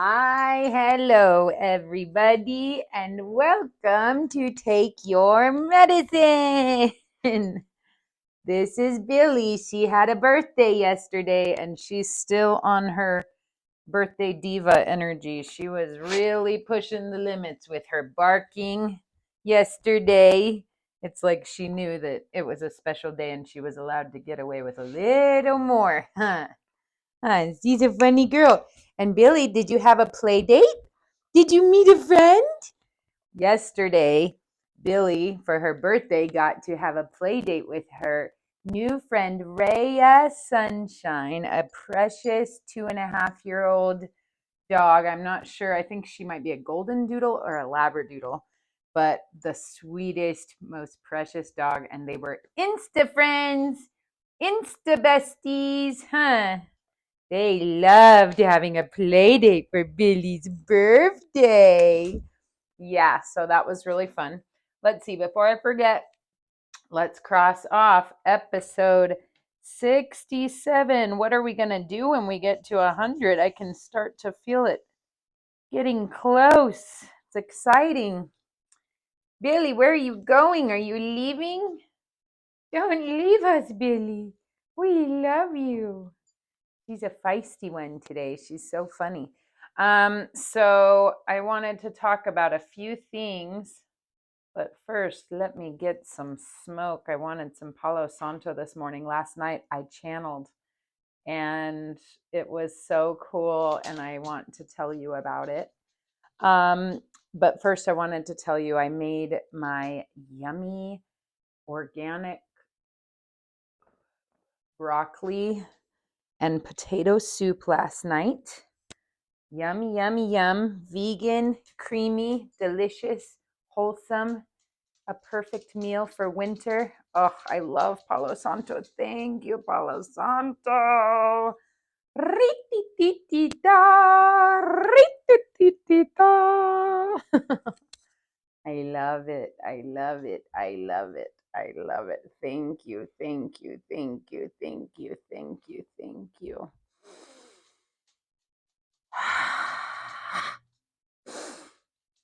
Hi, hello, everybody, and welcome to Take Your Medicine. This is Billie. She had a birthday yesterday, and she's still on her birthday diva energy. She was really pushing the limits with her barking yesterday. It's like she knew that it was a special day and she was allowed to get away with a little more, huh? She's a funny girl. And Billie, did you have a play date? Did you meet a friend? Yesterday, Billie, for her birthday, got to have a play date with her new friend, Rhea Sunshine, a precious 2.5-year-old dog. I'm not sure. I think she might be a golden doodle or a labradoodle, but the sweetest, most precious dog. And they were Insta friends, Insta besties, huh? They loved having a play date for Billie's birthday. Yeah, so that was really fun. Let's see, before I forget, let's cross off episode 67. What are we going to do when we get to 100? I can start to feel it getting close. It's exciting. Billie, where are you going? Are you leaving? Don't leave us, Billie. We love you. She's a feisty one today. She's so funny. So I wanted to talk about a few things, but first let me get some smoke. I wanted some Palo Santo this morning. Last night I channeled and it was so cool and I want to tell you about it. But first I wanted to tell you I made my yummy organic broccoli and potato soup last night. Yummy, yummy, yum. Vegan, creamy, delicious, wholesome. A perfect meal for winter. Oh, I love Palo Santo. Thank you, Palo Santo. Rititita, rititita. I love it. I love it. I love it. I love it. Thank you. Thank you. Thank you. Thank you. Thank you. Thank you.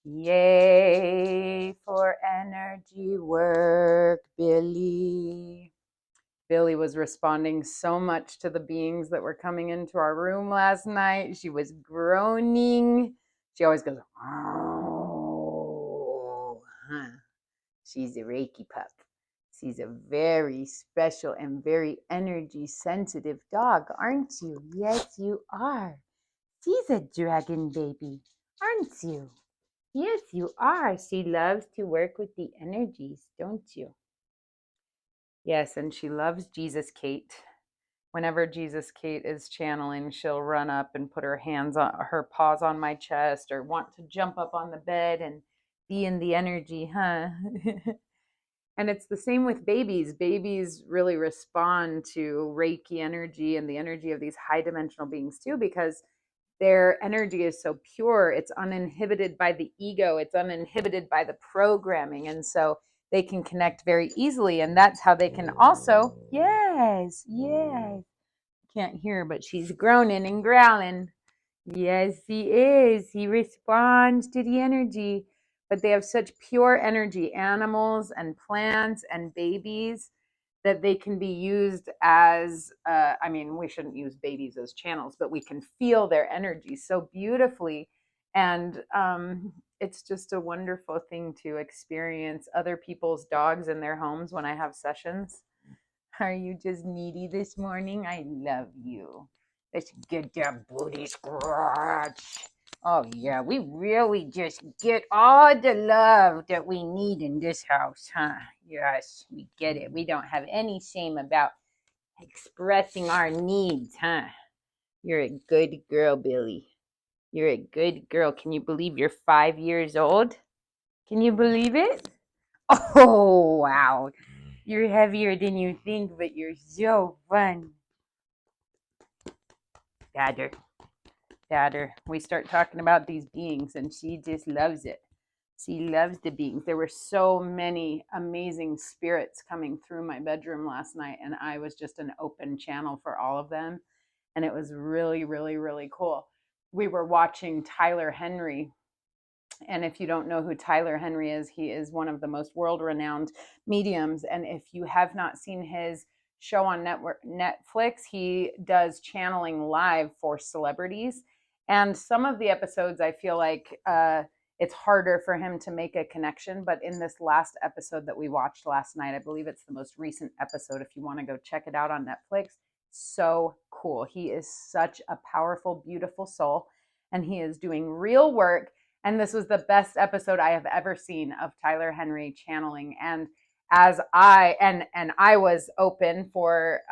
Yay for energy work, Billie. Billie was responding so much to the beings that were coming into our room last night. She was groaning. She always goes, oh. She's a Reiki pup. She's a very special and very energy sensitive dog, aren't you? Yes, you are. She's a dragon baby, aren't you? Yes, you are. She loves to work with the energies, don't you? Yes, and she loves Jesus Kate. Whenever Jesus Kate is channeling, she'll run up and put her paws on my chest or want to jump up on the bed and be in the energy, huh? And it's the same with babies. Babies really respond to Reiki energy and the energy of these high dimensional beings too, because their energy is so pure. It's uninhibited by the ego. It's uninhibited by the programming. And so they can connect very easily. And that's how they can also, yes, can't hear, but she's groaning and growling. Yes, he is. He responds to the energy. But they have such pure energy, animals and plants and babies, that they can be used as, we shouldn't use babies as channels, but we can feel their energy so beautifully. And it's just a wonderful thing to experience other people's dogs in their homes when I have sessions. Are you just needy this morning? I love you. Let's get that booty scratch. Oh, yeah, we really just get all the love that we need in this house, huh? Yes, we get it. We don't have any shame about expressing our needs, huh? You're a good girl, Billie. You're a good girl. Can you believe you're 5 years old? Can you believe it? Oh, wow. You're heavier than you think, but you're so fun. Dadder. We start talking about these beings, and she just loves it. She loves the beings. There were so many amazing spirits coming through my bedroom last night, and I was just an open channel for all of them. And it was really, really, really cool. we were watching Tyler Henry. And if you don't know who Tyler Henry is, he is one of the most world-renowned mediums. And if you have not seen his show on Netflix, he does channeling live for celebrities. And some of the episodes, I feel like it's harder for him to make a connection. But in this last episode that we watched last night, I believe it's the most recent episode. If you want to go check it out on Netflix, so cool. He is such a powerful, beautiful soul, and he is doing real work. And this was the best episode I have ever seen of Tyler Henry channeling. And as I was open for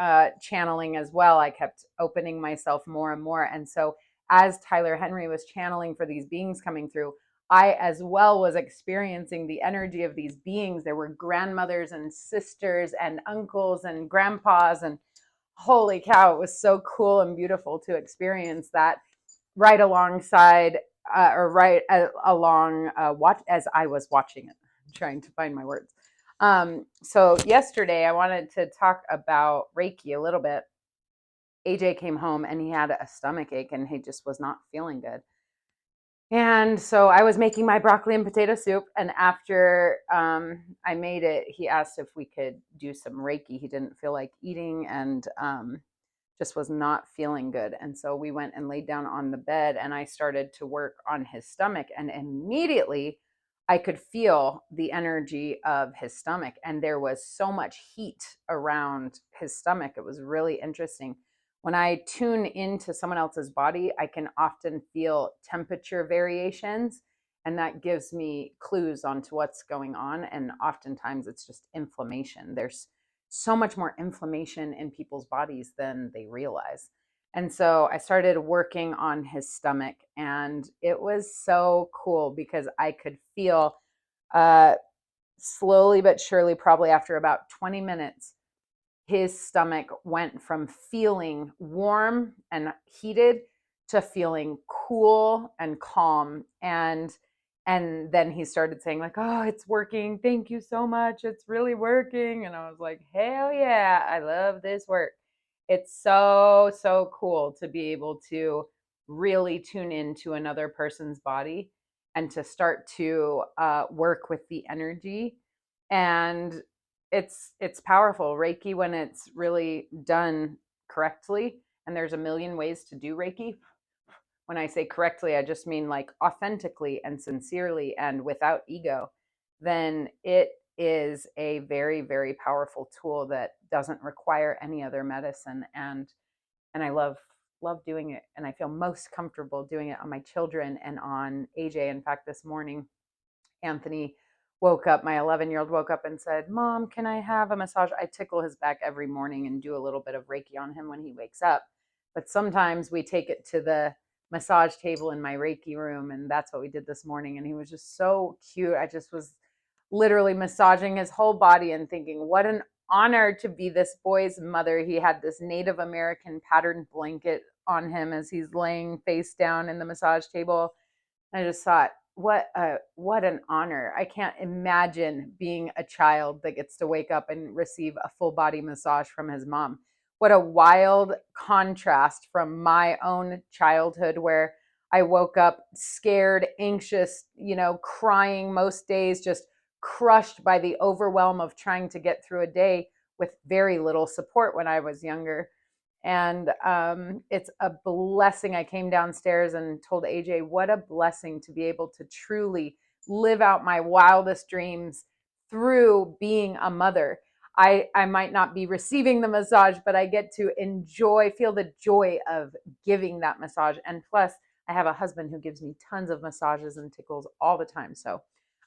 channeling as well, I kept opening myself more and more. And so as Tyler Henry was channeling for these beings coming through, I as well was experiencing the energy of these beings. There were grandmothers and sisters and uncles and grandpas, and holy cow, it was so cool and beautiful to experience that right alongside watch as I was watching it. I'm trying to find my words. So yesterday I wanted to talk about Reiki a little bit. AJ came home and he had a stomach ache and he just was not feeling good. And so I was making my broccoli and potato soup, and after I made it, he asked if we could do some Reiki. He didn't feel like eating and just was not feeling good. And so we went and laid down on the bed and I started to work on his stomach, and immediately I could feel the energy of his stomach, and there was so much heat around his stomach. It was really interesting. When I tune into someone else's body, I can often feel temperature variations, and that gives me clues onto what's going on. And oftentimes it's just inflammation. There's so much more inflammation in people's bodies than they realize. And so I started working on his stomach, and it was so cool because I could feel slowly but surely, probably after about 20 minutes, his stomach went from feeling warm and heated to feeling cool and calm. And then he started saying like, "Oh, it's working. Thank you so much. It's really working." And I was like, "Hell yeah, I love this work." It's so cool to be able to really tune into another person's body and to start to work with the energy. And it's powerful. Reiki, when it's really done correctly, and there's a million ways to do Reiki. When I say correctly, I just mean like authentically and sincerely and without ego, then it is a very, very powerful tool that doesn't require any other medicine. And I love doing it. And I feel most comfortable doing it on my children and on AJ. In fact, this morning, Anthony woke up, my 11-year-old woke up and said, "Mom, can I have a massage?" I tickle his back every morning and do a little bit of Reiki on him when he wakes up. But sometimes we take it to the massage table in my Reiki room, and that's what we did this morning. And he was just so cute. I just was literally massaging his whole body and thinking, what an honor to be this boy's mother. He had this Native American patterned blanket on him as he's laying face down in the massage table. I just thought, what an honor. I can't imagine being a child that gets to wake up and receive a full body massage from his mom. What a wild contrast from my own childhood, where I woke up scared, anxious, crying most days, just crushed by the overwhelm of trying to get through a day with very little support when I was younger. And it's a blessing. I came downstairs and told AJ, what a blessing to be able to truly live out my wildest dreams through being a mother. I might not be receiving the massage, but I get to feel the joy of giving that massage. And plus, I have a husband who gives me tons of massages and tickles all the time. So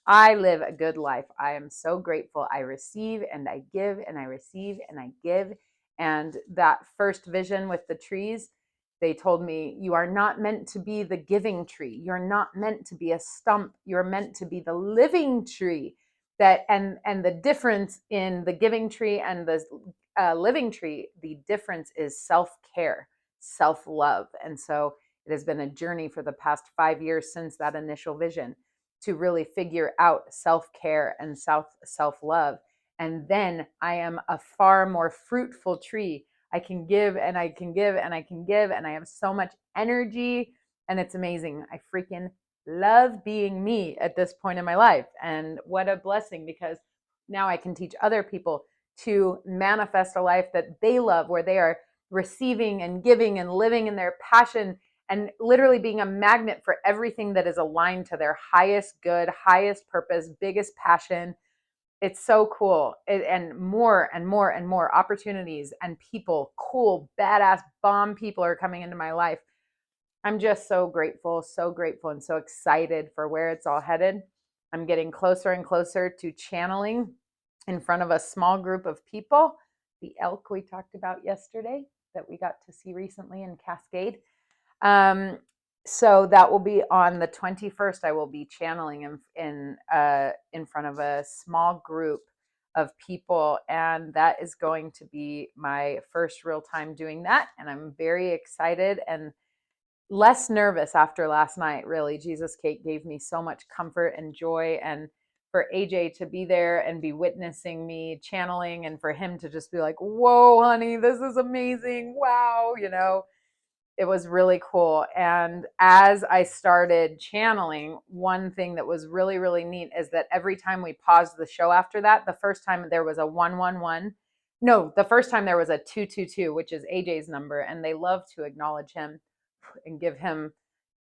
I live a good life. I am so grateful. I receive and I give, and I receive and I give. And that first vision with the trees, they told me, you are not meant to be the giving tree. You're not meant to be a stump. You're meant to be the living tree. And the difference in the giving tree and the living tree, the difference is self-care, self-love. And so it has been a journey for the past 5 years since that initial vision to really figure out self-care and self-love. And then I am a far more fruitful tree. I can give and I can give and I can give, and I have so much energy And it's amazing. I freaking love being me at this point in my life. And what a blessing, because now I can teach other people to manifest a life that they love, where they are receiving and giving and living in their passion and literally being a magnet for everything that is aligned to their highest good, highest purpose, biggest passion. It's so cool. And more and more and more opportunities and people, cool, badass, bomb people are coming into my life. I'm just so grateful, and so excited for where it's all headed. I'm getting closer and closer to channeling in front of a small group of people. The elk we talked about yesterday that we got to see recently in Cascade. So that will be on the 21st. I will be channeling in front of a small group of people, and that is going to be my first real time doing that. And I'm very excited and less nervous after last night. Really, Jesus Cake gave me so much comfort and joy, and for AJ to be there and be witnessing me channeling, and for him to just be like, "Whoa, honey, this is amazing. Wow," it was really cool. And as I started channeling, one thing that was really, really neat is that every time we paused the show after that, the first time there was a 111. No, the first time there was a 222, which is AJ's number. And they love to acknowledge him and give him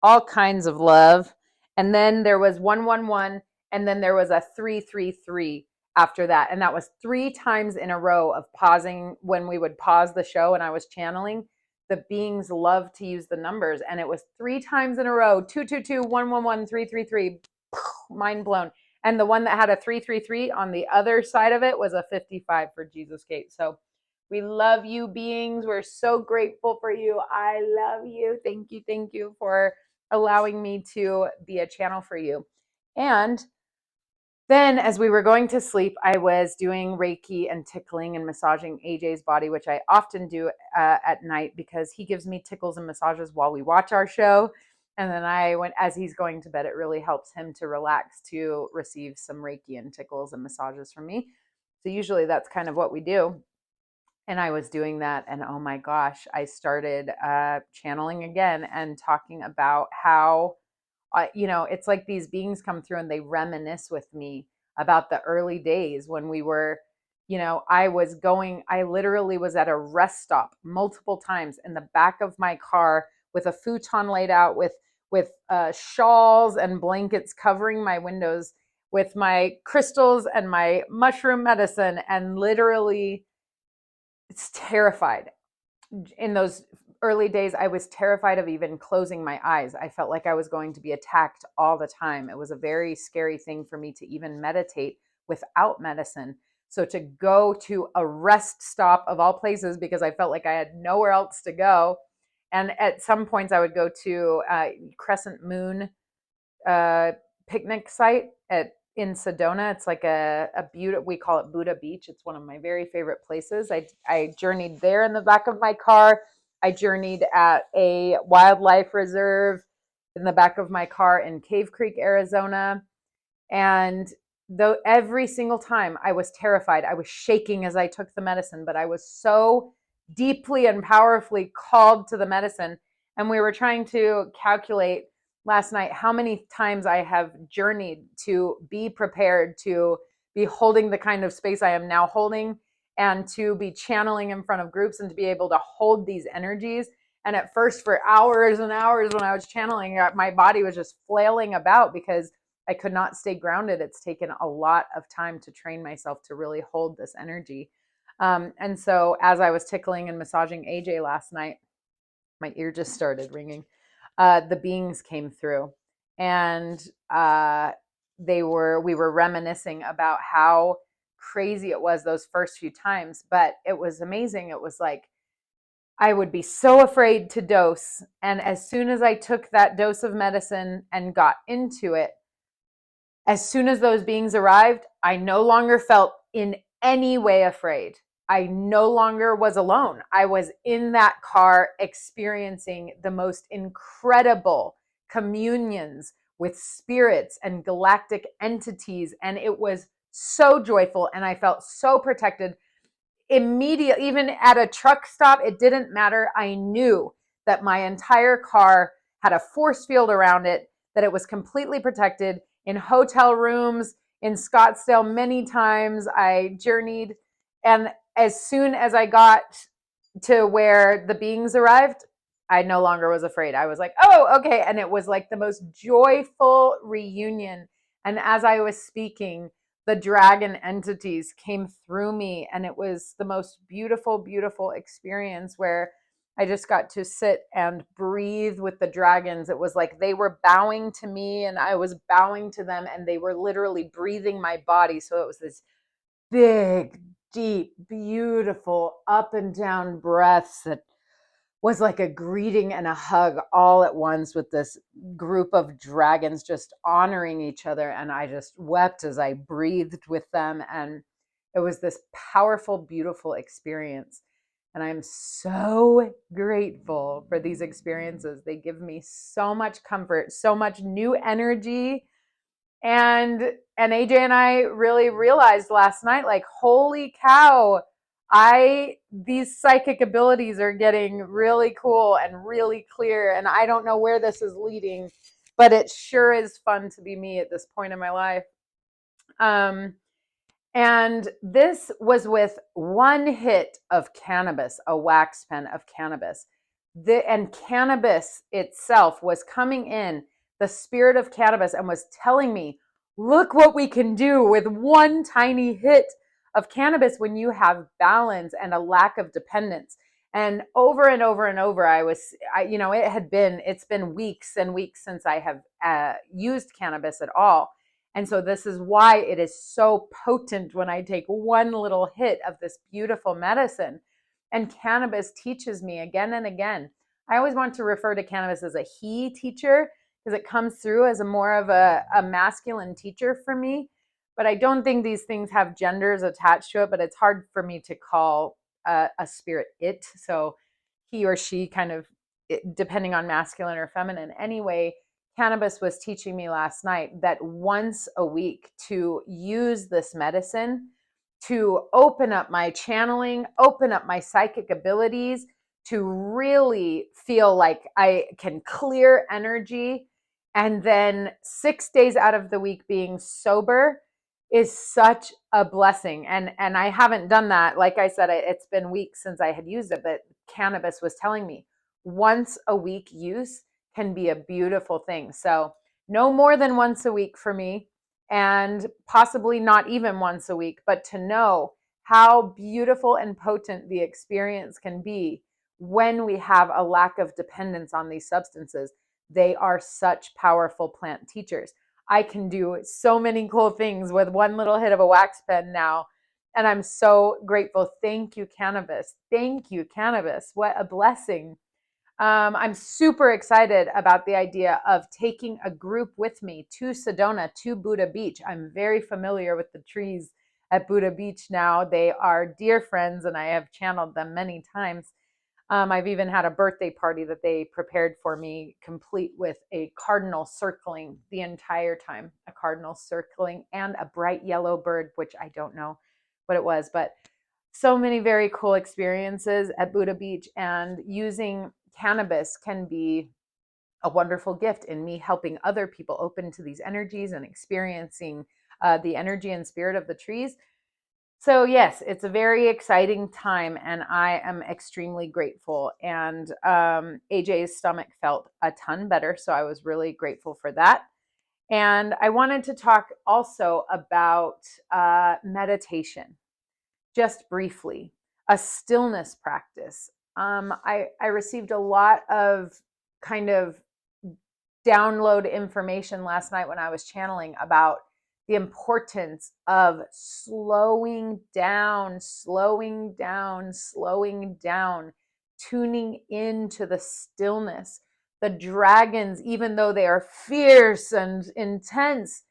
all kinds of love. And then there was 111. And then there was a 333 after that. And that was 3 times in a row of pausing when we would pause the show and I was channeling. The beings love to use the numbers, and it was 3 times in a row: 222, 111, 333. Mind blown. And the one that had a 333 on the other side of it was a 55 for Jesus Gate. So we love you, beings. We're so grateful for you. I love you. Thank you for allowing me to be a channel for you. And then as we were going to sleep, I was doing Reiki and tickling and massaging AJ's body, which I often do at night because he gives me tickles and massages while we watch our show. And then as he's going to bed, it really helps him to relax, to receive some Reiki and tickles and massages from me. So usually that's kind of what we do. And I was doing that, and oh my gosh, I started channeling again and talking about how it's like these beings come through and they reminisce with me about the early days when we were, I literally was at a rest stop multiple times in the back of my car with a futon laid out with shawls and blankets covering my windows with my crystals and my mushroom medicine, and literally it's terrified. In those early days, I was terrified of even closing my eyes. I felt like I was going to be attacked all the time. It was a very scary thing for me to even meditate without medicine. So to go to a rest stop of all places, because I felt like I had nowhere else to go. And at some points I would go to Crescent Moon picnic site in Sedona. It's like a beautiful, we call it Buddha Beach. It's one of my very favorite places. I journeyed there in the back of my car. I journeyed at a wildlife reserve in the back of my car in Cave Creek, Arizona. And though every single time I was terrified, I was shaking as I took the medicine, but I was so deeply and powerfully called to the medicine. And we were trying to calculate last night how many times I have journeyed to be prepared to be holding the kind of space I am now holding, and to be channeling in front of groups and to be able to hold these energies. And at first, for hours and hours when I was channeling, my body was just flailing about because I could not stay grounded. It's taken a lot of time to train myself to really hold this energy. And so as I was tickling and massaging AJ last night, my ear just started ringing. The beings came through, and we were reminiscing about how crazy it was those first few times, but it was amazing. It was like I would be so afraid to dose, and as soon as I took that dose of medicine and got into it, as soon as those beings arrived, I no longer felt in any way afraid. I no longer was alone. I was in that car experiencing the most incredible communions with spirits and galactic entities. And it was so joyful, and I felt so protected. Immediately, even at a truck stop, it didn't matter. I knew that my entire car had a force field around it, that it was completely protected. In hotel rooms in Scottsdale, many times I journeyed. And as soon as I got to where the beings arrived, I no longer was afraid. I was like, oh, okay. And it was like the most joyful reunion. And as I was speaking, the dragon entities came through me. And it was the most beautiful, beautiful experience where I just got to sit and breathe with the dragons. It was like they were bowing to me and I was bowing to them, and they were literally breathing my body. So it was this big, deep, beautiful up and down breaths that was like a greeting and a hug all at once, with this group of dragons just honoring each other. And I just wept as I breathed with them. And it was this powerful, beautiful experience. And I'm so grateful for these experiences. They give me so much comfort, so much new energy. And AJ and I really realized last night, like, holy cow, these psychic abilities are getting really cool and really clear, and I don't know where this is leading, but it sure is fun to be me at this point in my life. And this was with one hit of cannabis, a wax pen of cannabis. And cannabis itself was coming in, the spirit of cannabis, and was telling me, look what we can do with one tiny hit of cannabis when you have balance and a lack of dependence. And over and over and over, it's been weeks and weeks since I have used cannabis at all. And so this is why it is so potent when I take one little hit of this beautiful medicine. And cannabis teaches me again and again. I always want to refer to cannabis as a he teacher, because it comes through as more of a masculine teacher for me. But I don't think these things have genders attached to it, but it's hard for me to call a spirit it. So he or she, kind of depending on masculine or feminine. Anyway, cannabis was teaching me last night that once a week to use this medicine to open up my channeling, open up my psychic abilities, to really feel like I can clear energy. And then 6 days out of the week being sober is such a blessing. And I haven't done that. Like I said, it's been weeks since I had used it, but cannabis was telling me once a week use can be a beautiful thing. So no more than once a week for me, and possibly not even once a week, but to know how beautiful and potent the experience can be when we have a lack of dependence on these substances. They are such powerful plant teachers. I can do so many cool things with one little hit of a wax pen now. And I'm so grateful. Thank you, cannabis. Thank you, cannabis. What a blessing. I'm super excited about the idea of taking a group with me to Sedona, to Buddha Beach. I'm very familiar with the trees at Buddha Beach now. They are dear friends, and I have channeled them many times. I've even had a birthday party that they prepared for me, complete with a cardinal circling the entire time, a cardinal circling and a bright yellow bird, which I don't know what it was, but so many very cool experiences at Buddha Beach. And using cannabis can be a wonderful gift in me helping other people open to these energies and experiencing the energy and spirit of the trees. So yes, it's a very exciting time, and I am extremely grateful. And AJ's stomach felt a ton better, so I was really grateful for that. And I wanted to talk also about meditation, just briefly, a stillness practice. I received a lot of kind of download information last night when I was channeling about the importance of slowing down, slowing down, slowing down, tuning into the stillness. The dragons, even though they are fierce and intense,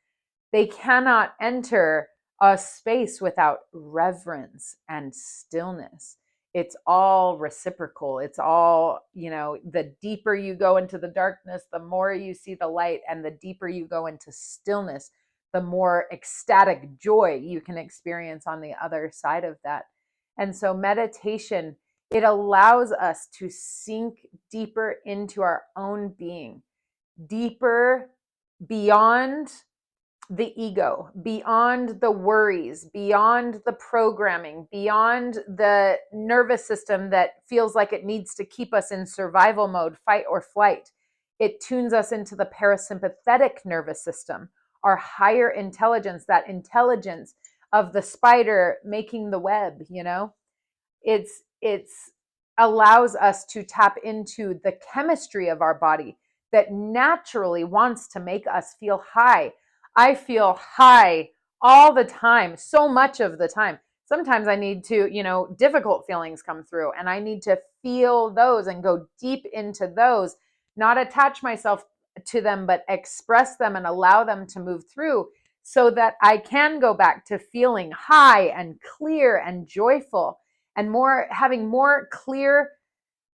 they cannot enter a space without reverence and stillness. It's all reciprocal. It's all, the deeper you go into the darkness, the more you see the light, and the deeper you go into stillness, the more ecstatic joy you can experience on the other side of that. And so meditation It allows us to sink deeper into our own being, deeper beyond the ego, beyond the worries, beyond the programming, beyond the nervous system that feels like it needs to keep us in survival mode, fight or flight. It tunes us into the parasympathetic nervous system, our higher intelligence, that intelligence of the spider making the web, it's allows us to tap into the chemistry of our body that naturally wants to make us feel high. I feel high all the time, so much of the time. Sometimes I need to, difficult feelings come through and I need to feel those and go deep into those, not attach myself to them, but express them and allow them to move through so that I can go back to feeling high and clear and joyful and having more clear,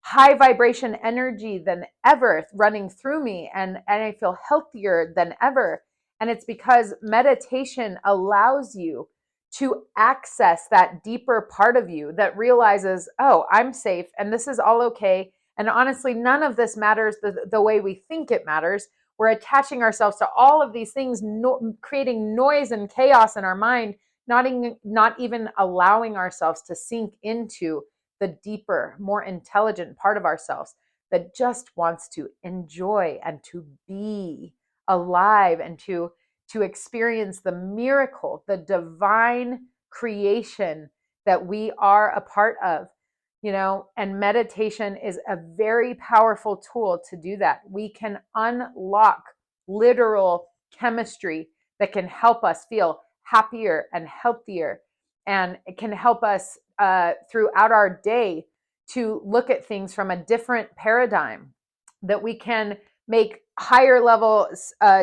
high vibration energy than ever running through me, and I feel healthier than ever. And it's because meditation allows you to access that deeper part of you that realizes, oh, I'm safe and this is all okay. And honestly, none of this matters the way we think it matters. We're attaching ourselves to all of these things, creating noise and chaos in our mind, not even allowing ourselves to sink into the deeper, more intelligent part of ourselves that just wants to enjoy and to be alive and to experience the miracle, the divine creation that we are a part of. And meditation is a very powerful tool to do that. We can unlock literal chemistry that can help us feel happier and healthier, and it can help us throughout our day to look at things from a different paradigm, that we can make higher level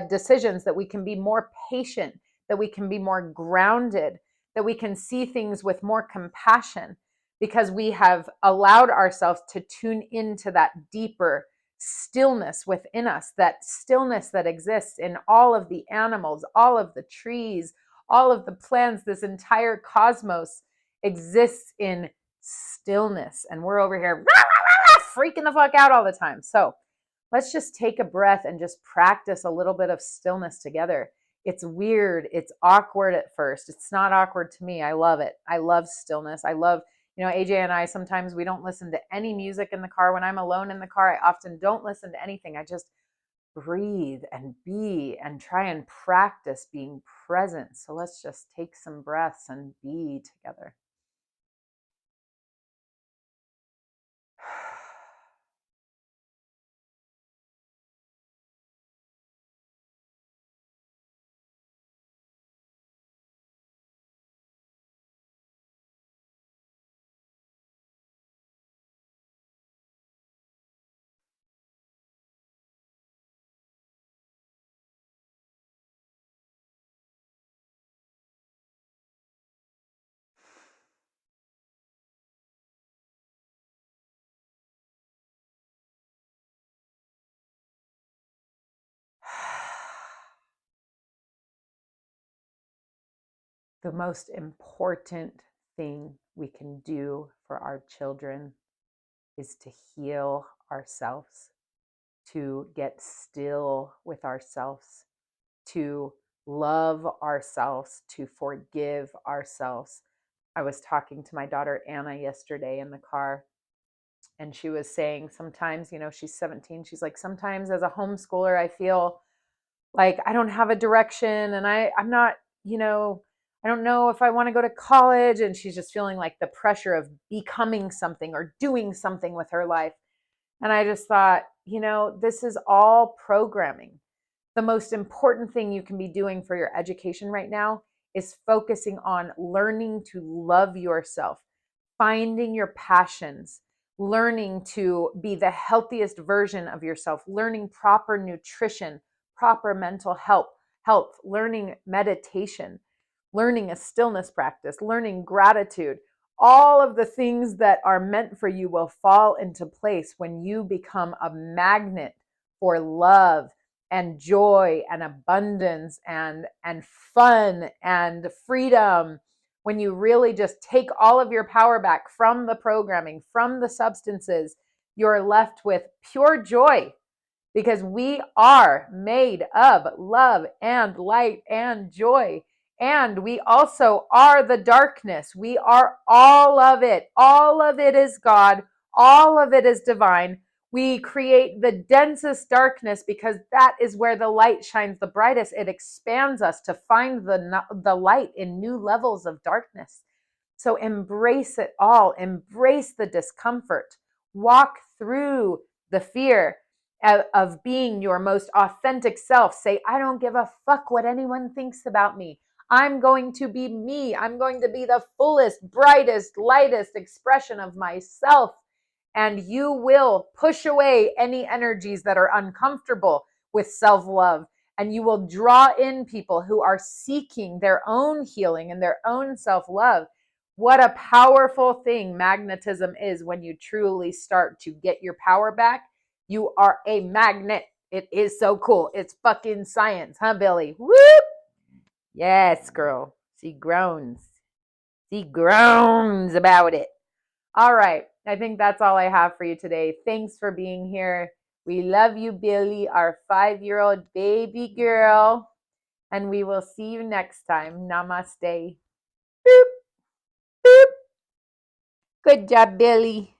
decisions, that we can be more patient, that we can be more grounded, that we can see things with more compassion, because we have allowed ourselves to tune into that deeper stillness within us, that stillness that exists in all of the animals, all of the trees, all of the plants. This entire cosmos exists in stillness, and we're over here freaking the fuck out all the time. So let's just take a breath and just practice a little bit of stillness together. It's weird. It's awkward at first. It's not awkward to me. I love it. I love stillness. I love, AJ and I, sometimes we don't listen to any music in the car. When I'm alone in the car, I often don't listen to anything. I just breathe and be and try and practice being present. So let's just take some breaths and be together. The most important thing we can do for our children is to heal ourselves, to get still with ourselves, to love ourselves, to forgive ourselves. I was talking to my daughter Anna yesterday in the car, and she was saying sometimes, she's 17, she's like, sometimes as a homeschooler, I feel like I don't have a direction, and I'm not, I don't know if I want to go to college. And she's just feeling like the pressure of becoming something or doing something with her life. And I just thought, this is all programming. The most important thing you can be doing for your education right now is focusing on learning to love yourself, finding your passions, learning to be the healthiest version of yourself, learning proper nutrition, proper mental health, learning meditation, learning a stillness practice, learning gratitude. All of the things that are meant for you will fall into place when you become a magnet for love and joy and abundance and fun and freedom, when you really just take all of your power back from the programming, from the substances, you're left with pure joy, because we are made of love and light and joy. And we also are the darkness. We are all of it. All of it is God. All of it is divine. We create the densest darkness because that is where the light shines the brightest. It expands us to find the light in new levels of darkness. So embrace it all. Embrace the discomfort. Walk through the fear of being your most authentic self. Say, I don't give a fuck what anyone thinks about me. I'm going to be me. I'm going to be the fullest, brightest, lightest expression of myself. And you will push away any energies that are uncomfortable with self-love. And you will draw in people who are seeking their own healing and their own self-love. What a powerful thing magnetism is when you truly start to get your power back. You are a magnet. It is so cool. It's fucking science, huh, Billie? Whoop! Yes, girl. She groans. She groans about it. All right. I think that's all I have for you today. Thanks for being here. We love you, Billie, our 5-year-old baby girl. And we will see you next time. Namaste. Boop, boop. Good job, Billie.